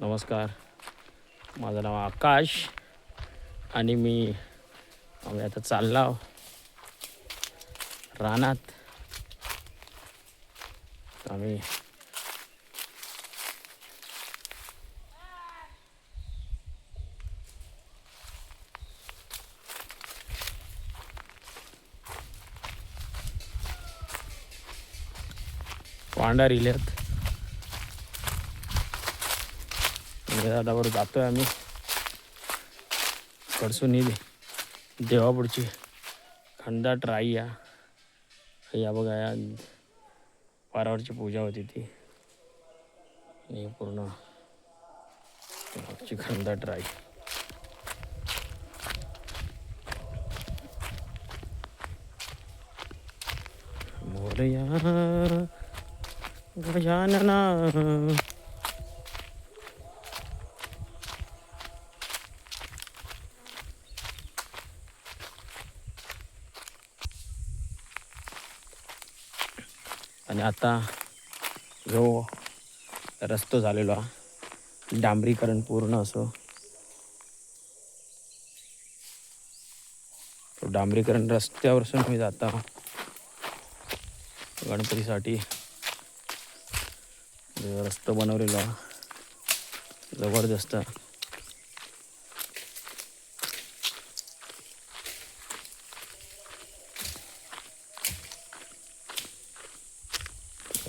नमस्कार, माझं नाव आकाश आणि आम्ही आता चाललो रानात. आम्ही वांडा रिल्यात दादावर जातोय आम्ही. कडसून देवापुढची खंडाट राई या बघा, या वारावरची पूजा होती ती. आणि पूर्ण खंडाट राई. मोरया गजानना आणि आता जो रस्तो झालेला डांबरीकरण पूर्ण असो, तो डांबरीकरण रस्त्यावरून मी जाता गणपतीसाठी रस्ता बनवलेला जबरदस्त.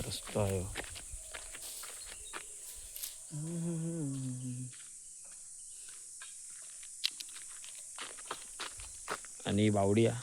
रस्ता आहे आणि बावडिया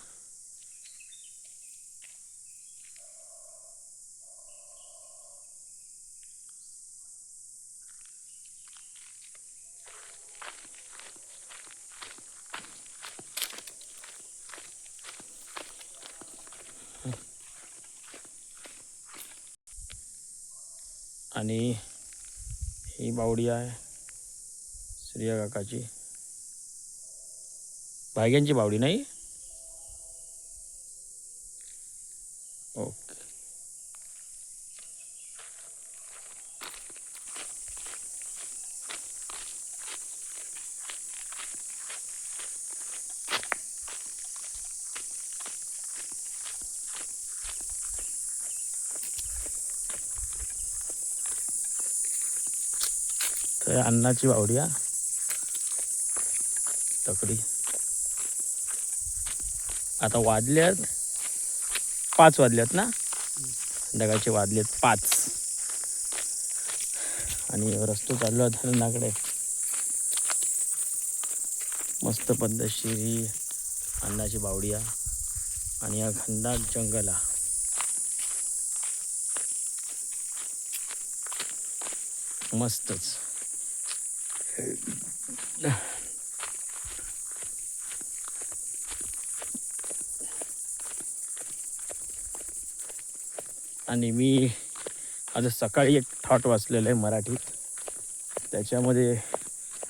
आणि ही बावडी आहे श्रिया काकाची, भाग्यांची बावडी नाही. ओके. तर अन्नाची बावडी तकडी. आता वाजल्यात 5 वाजल्यात ना, संध्याकाळचे वाजलेत 5 आणि रस्तो चाललो धरणाकडे. मस्त पद्धतशीर ही अन्नाची बावडी आणि या घनदाट जंगल मस्तच. आणि मी आज सकाळी एक थॉट वाचलेलं आहे मराठीत. त्याच्यामध्ये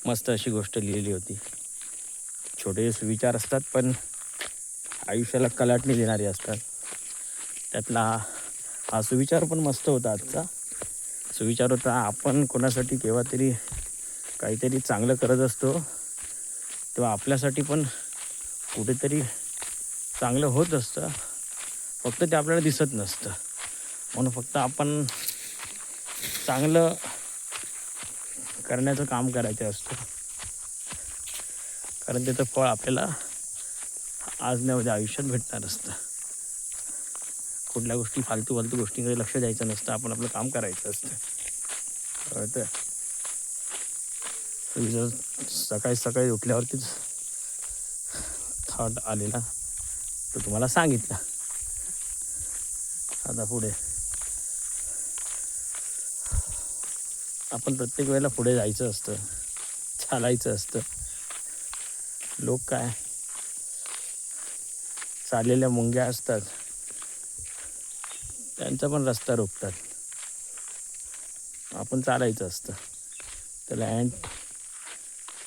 मस्त अशी गोष्ट लिहिली होती. छोटे सुविचार असतात पण आयुष्याला कलाटणी देणारे असतात. त्यातला हा सुविचार पण मस्त होता. आजचा सुविचार होता, आपण कोणासाठी केव्हा तरी काहीतरी चांगलं करत असतो तेव्हा आपल्यासाठी पण कुठेतरी चांगलं होत असतं, फक्त ते आपल्याला दिसत नसतं. म्हणून फक्त आपण चांगलं करण्याचं काम करायचं असतं, कारण त्याचं फळ आपल्याला आज नाही उद्या आयुष्यात भेटणार असतं. कुठल्या गोष्टी फालतू गोष्टींकडे लक्ष द्यायचं नसतं, आपण आपलं काम करायचं असतं. कळतं? जर सकाळी उठल्यावरतीच थॉट आलेला तो तुम्हाला सांगितला. आता पुढे आपण प्रत्येक वेळेला पुढे जायचं असतं, चालायचं असतं. लोक काय चाललेल्या मुंग्या असतात, त्यांचा पण रस्ता रोखतात. आपण चालायचं असतं. त्याला अँट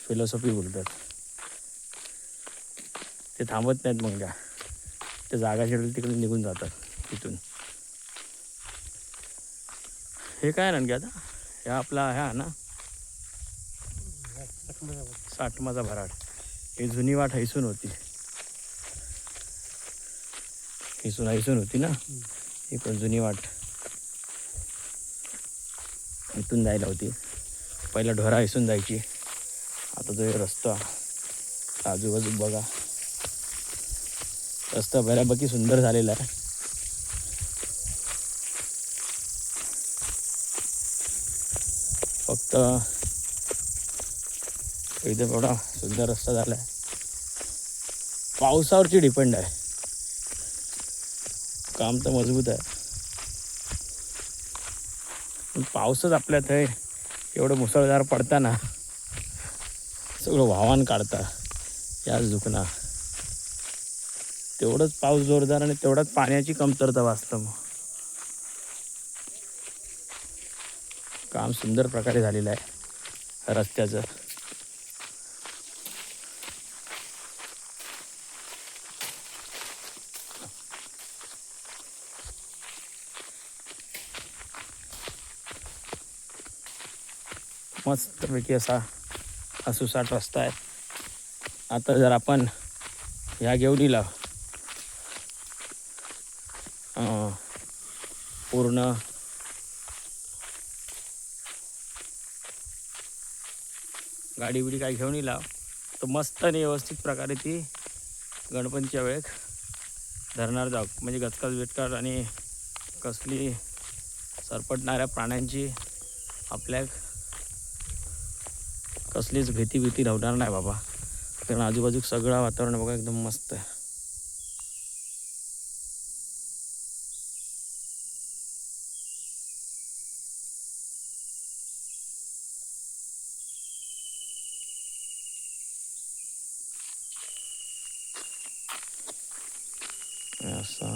फिलॉसॉफी बोलतात. ते थांबत नाहीत मुंग्या, ते जागा शेडून तिकडे निघून जातात तिथून. हे काय रणगे आता हे आपला ह्या ना साठमाचा भराड. ही जुनी वाट हैसून होती, हैसून होती ना. ही पण जुनी वाट इथून जायला होती. पहिला ढोरा हैसून जायची. आता जो रस्ता आजूबाजू बघा, रस्ता बऱ्यापैकी सुंदर झालेला आहे. फक्त एकदम एवढा सुंदर रस्ता झाला आहे, पावसावरती डिपेंड आहे. काम तर मजबूत आहे, पण पावसच आपल्यात आहे एवढं मुसळधार पडताना सगळं वाहन काढता याच दुखणं. तेवढंच पाऊस जोरदार आणि तेवढाच पाण्याची कमतरता वाचतं. मग काम सुंदर प्रकारे झालेलं आहे रस्त्याचं. मस्तपैकी असा हा सुसाट रस्ता आहे. आता जर आपण ह्या गेवडीला पूर्ण गाडी बिडी काय घेऊन येईल तर मस्त आणि व्यवस्थित प्रकारे ती गणपतीच्या वेळेस धरणार जाऊ. म्हणजे गचकाच बिटकार आणि कसली सरपटणाऱ्या प्राण्यांची आपल्या कसलीच भीती राहणार नाही बाबा. कारण आजूबाजू सगळं वातावरण बघा एकदम मस्त आहे. असा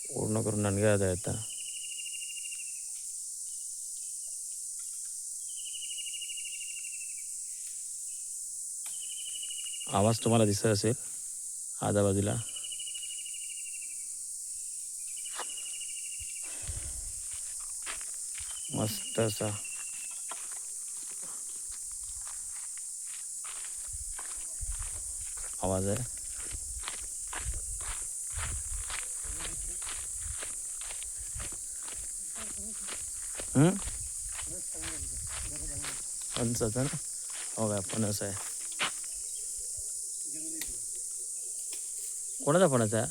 पूर्ण करून नणग्या जायचा. आवाज तुम्हाला दिसत असेल आजूबाजूला. मस्त असा आवाज आहे. फणसाचा ना, हो काय फणस आहे. कोणाचा फणस आहे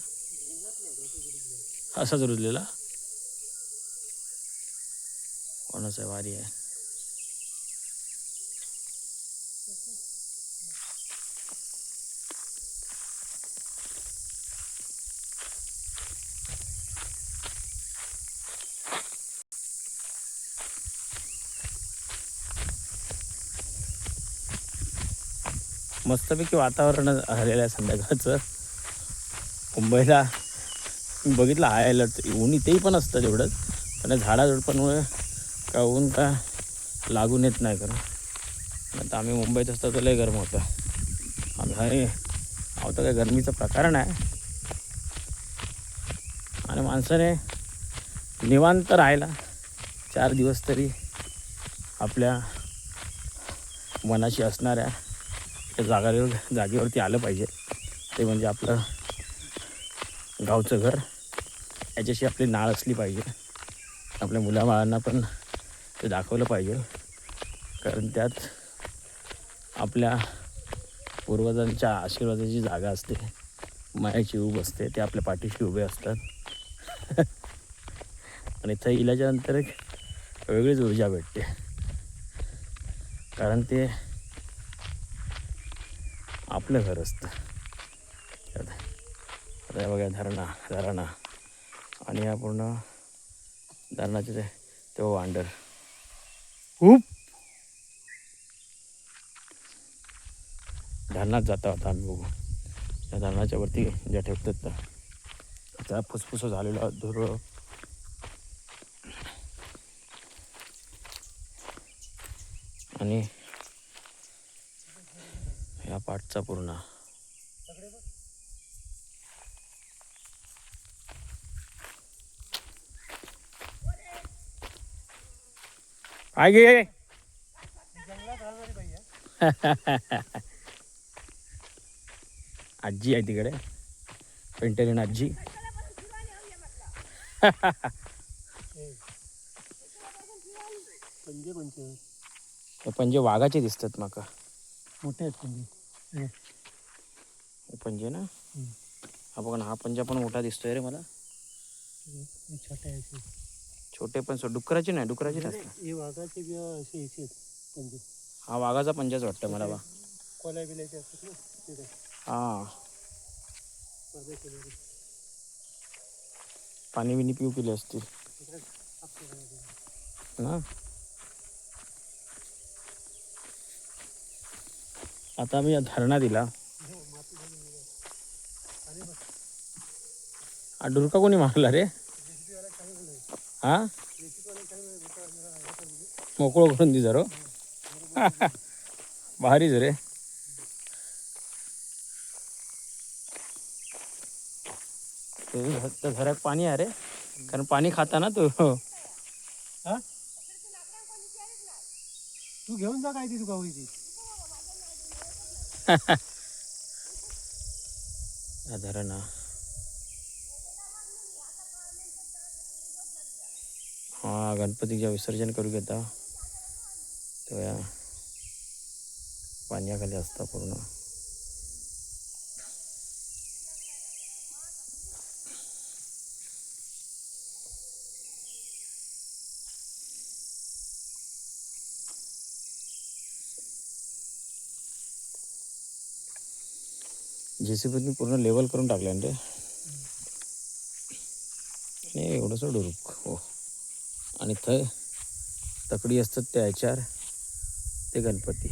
असाच रुजलेला फणस आहे, भारी आहे. मस्तपैकी वातावरण झालेलं आहे संध्याकाळचं. मुंबईला बघितलं हाय अलर्ट, ऊन इथेही पण असतं तेवढंच, पण झाडाझुडपांमुळे का ऊन का लागून येत नाही. कारण आता आम्ही मुंबईत असतो तर लय गरम होतं. आम्ही आता काय गरमीचा प्रकार नाही. आणि माणसाने निवांत राहायला 4 दिवस तरी आपल्या मनाशी असणाऱ्या जागेवरती आलं पाहिजे. ते म्हणजे आपलं गावचं घर. याच्याशी आपली नाळ असली पाहिजे. आपल्या मुलाबाळांना पण ते दाखवलं पाहिजे. कारण त्यात आपल्या पूर्वजांच्या आशीर्वादाची जागा असते, मायाची ऊब असते. ते आपल्या पाठीशी उभे असतात. आणि इथं इल्याच्यानंतर एक वेगळीच ऊर्जा भेटते. कारण ते आपलं घर असतं. आता बघा धरणा आणि या पूर्ण धरणाचे ते वांडर खूप धरणात जाता होता आम्ही बघू. त्या धरणाच्या वरती ज्या ठेवतात त्याचा फुसफुस झालेला धुर आणि या पाठचा पूर्ण काय गे आजी आहे तिकडे, पेंटेलिन आजी. हे पंजे वाघाचे दिसतात माका. मोठे आहेत पंजे. हे पंजे ना, हा बघ ना, हा पंजा पण मोठा दिसतोय रे मला. छोटे आहेत. छोटे पण डुकराचे नाही, डुकराचे नसतात. हे वाघाचे बी असे याचे आहेत पंजे. हा वाघाचा पंजाच वाटतं मला बा. कोल्या बिल्याचे असतात ना ते काय. हा वाघा केलेले. पाणी बिनी पिऊ केले असतील ना. आता मी धरणा दिला. हा डुरका कोणी मारला रे? हा मोकळं करून दि जरो. भारीच रे. त्या झऱ्यात पाणी आहे रे, कारण पाणी खाता ना तू. हा तू घेऊन जा काय ती तुका होईची. धरणा हा गणपतीच्या विसर्जन करू घेता तेव्हा पाण्याखाली असता पूर्ण. JCBने पूर्ण लेवल करून टाकलं रे. आणि एवढंसं डुरुक हो. आणि थंय तकडी असतात त्या ह्याच्यावर ते गणपती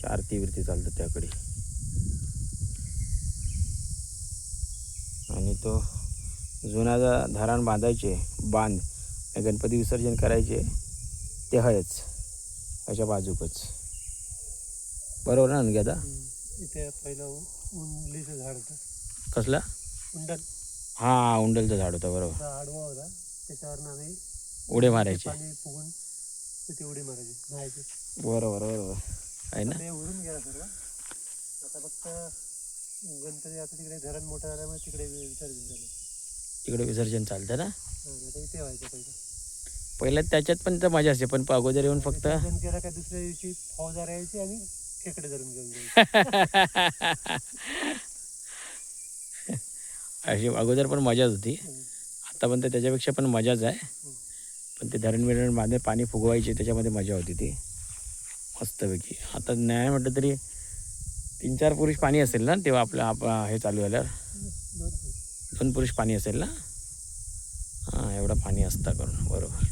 आरती बिरती चालतात त्याकडे. आणि तो जुना धरण बांधायचे बांध गणपती विसर्जन करायचे ते हयच त्याच्या बाजूकच. बरोबर ना आणखी आता. इथे पहिलं उंडलीचं झाड होतं. कसला? उंडल. हा उंडलचं झाड होतं बरोबर. आडवा होता त्याच्यावर आम्ही उडे मारायचे. पाणी फुगून ते उडी मारायचे न्हायचे. बरोबर बरोबर आहे ना. ते उडून गेला सर्व. आता फक्त गणपती आता तिकडे धरण मोठं झाल्यामुळे तिकडे विसर्जन झालं. तिकडे विसर्जन चालतं ना. इथे व्हायचं पहिलं. पहिलं त्याच्यात पण तर मजा असते, पण अगोदर येऊन फक्त विसर्जन केलं का दुसऱ्या दिवशी फौजदार यायची आणि खेकडे धरून घेऊन जायचे. अशी अगोदर पण मजाच होती. आता पण तर त्याच्यापेक्षा पण मजाच आहे. पण ते धरण बिरण बांधे पाणी फुगवायचे त्याच्यामध्ये मजा होती ती मस्तपैकी. आता नाही म्हटलं तरी 3-4 पुरुष पाणी असेल ना तेव्हा आपलं हे चालू झाल्यावर. 2 पुरुष पाणी असेल ना. हां एवढं पाणी असतं करून बरोबर.